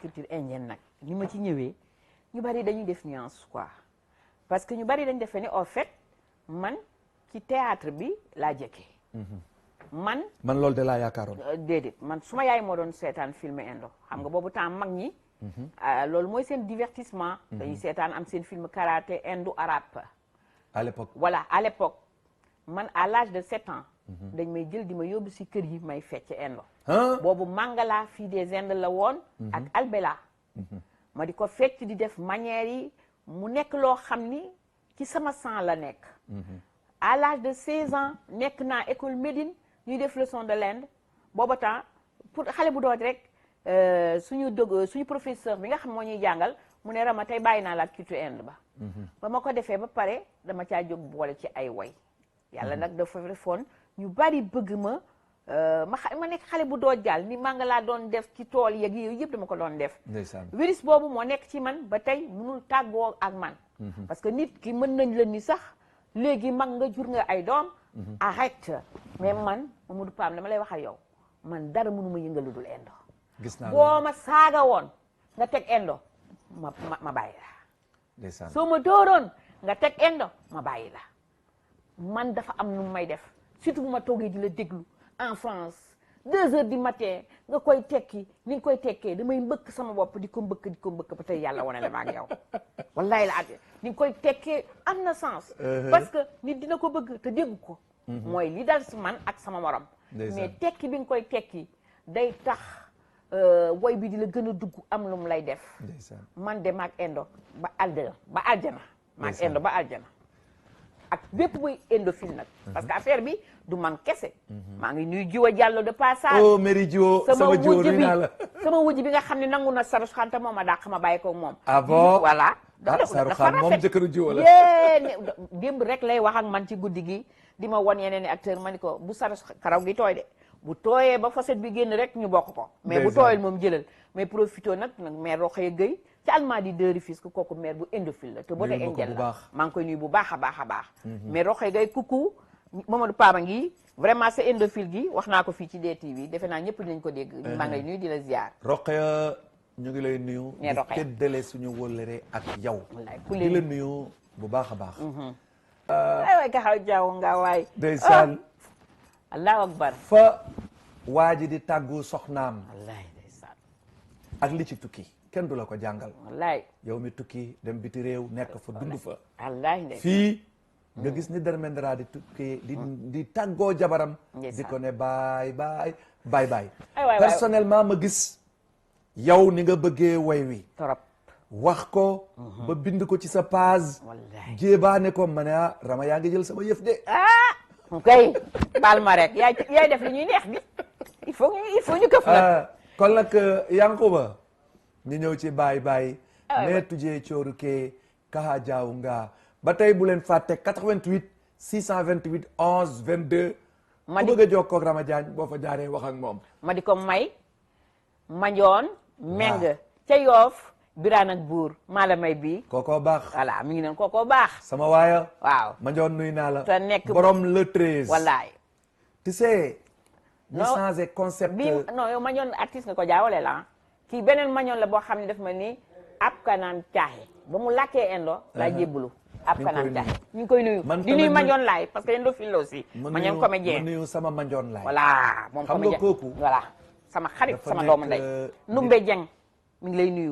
culture indienne nag ni ma ci ñëwee ñu bari dañuy def nuance quoi parce que ñu bari dañ defee ni au fait man ci théâtre bi laa jëkkee man loolu de laa yaakaaroon déedéet man suma yaay moo doon seetaan film indo xam nga boobu temps mag ñi loolu mooy seen divertissement dañuy seetaan am seen film karaté indo arabe à l'époque voilà à l'époque man à l'âge de 7 ans dañ may jël di ma yóbbu si kër yi may fecc indo boobu Mangala fille des Indes la woon ak Albela ma di ko fecc di def manière yi mu nekk loo xam ni ci sama sang la nekk à l'âge de 16 ans nekk naa école Médine ñuy def leçon de l'Inde booba temps pour xale bu dooj rek suñu professeur bi nga xam moo ñuy jàngal mu ne Rama tey bàyyi naa la culture Inde ba ma ko defee ba pare dama caa jóg boole ci ay way yàlla nag dafa defoon ñu bari bëgg ma ma nekk xale bu dooj jàll ni maa nga laa doon def ci tool yeeg yooyu yëpp dama ko doon def virus boobu moo nekk ci man ba tey mënul tàggoo ak man parce que nit ki mën nañ la ni sax léegi mag nga jur nga ay doom arrête mais man Mamadou Pam dama lay wax ak yow man dara mënu ma yëngal lu dul indo gis naa boo ma saaga woon nga teg indo ma bàyyi la soo ma dooroon nga teg indo ma bàyyi la man dafa am nu may def surtout bu ma toogee di la déglu en France 2 heures du matin nga koy tekki ni nga koy tekkee damay mbëkk sama bopp di ko mbëkk ba tey yàlla wane la ma ak yow wallahi la ate ni nga koy tekkee am na sens parce que nit dina ko bëgg te dégg ko mooy li dal si man ak sama morom mais tekki bi nga koy tekki day tax woy bi di la gën a dugg am lu mu lay def man de maag indo ba aljana maag indo ba aljana ak bépp muy indophile nag parce que affaire bi du man kese maa ngi nuy jiwa jàllo de passage oh Mary Jiwo sama jiwo nuyu naa la sama wujj bi nga xam ne nangu na Saru Xanta moom a dàq ma bàyyi ko moom ah bon voilà Saru Xan moom jëkkëru jiwo la démb rek lay wax ak man ci guddi gi di ma won yeneen i acteur ma ni ko bu Saru karaw gi tooy de bu tooyee ba facette bi génn rek ñu bokk ko mais bu tooyal moom jëlal mais profito nag maire Roxaya Gueye ci Almadies de Rufisque kooku maire bu indophile la te boo te indien la maa ngi koy nuyu bu baax a baax a baax mais Roxaya Gueye coucou Mamadou Pama ngi vraiment c'est indophile gi wax naa ko fii ci DTV defe naa ñëpp dinañ ko dégg maa ngi lay nuyu di la ziar Roxaya ñu ngi lay nuyu di teddale suñu wóllëre ak yow di la nuyu bu baax a baax ay waay gaxaw jaaw nga waay ndeysaan allahu akbar fa waa ji di tàggu soxnaam wallaay ndeysaan ak li ci tukki kenn du la ko jàngal wallaay yow mi tukki dem biti réew nekk fa dund fa wallaay ndeysaan fii nga gis ni Dermendra di tukki di tàggoo jabaram di ko ne baay personnellement ma gis yow ni nga bëggee way wi torop wax ko ba bind ko ci sa page jéebaane ko ma ne Rama yaa ngi jël sama yëf de kay baal ma rek yaay def li ñuy neex bi il faut ñu këf nag kon nag Yankuba ñu ñëw ci baay mais tujee cooru kee kaha jaaw nga ba tey bu leen fàtte 88 628 11 22 ku bëgg a jokkoo ak Rama Diagne boo fa jaaree wax ak moom ma di ko may manjoon meng ca Yoof biraan ak buur maa la may bii kookoo baax voilà mi ngi noonu kookoo baax sama waaya waaw ma njoon nuy naa la te nekk borom le 13 wallaay tu sais ñu changé concept bi non yow ma njoon artiste nga ko jaawale la kii beneen ma njoon la boo xam ne daf ma ni ab kanaan caaxe ba mu làkkee indo laa jébbalu ab kanaan caaxe ñu ngi koy nuyu di nuyu ma njoon laay parce que indophile aussi ma njoon comédien ma nuyu sama ma njoon laay voilà moom xam nga kooku voilà sama xarit sama doomu ndey Numbe Jeng mi ngi lay nuyu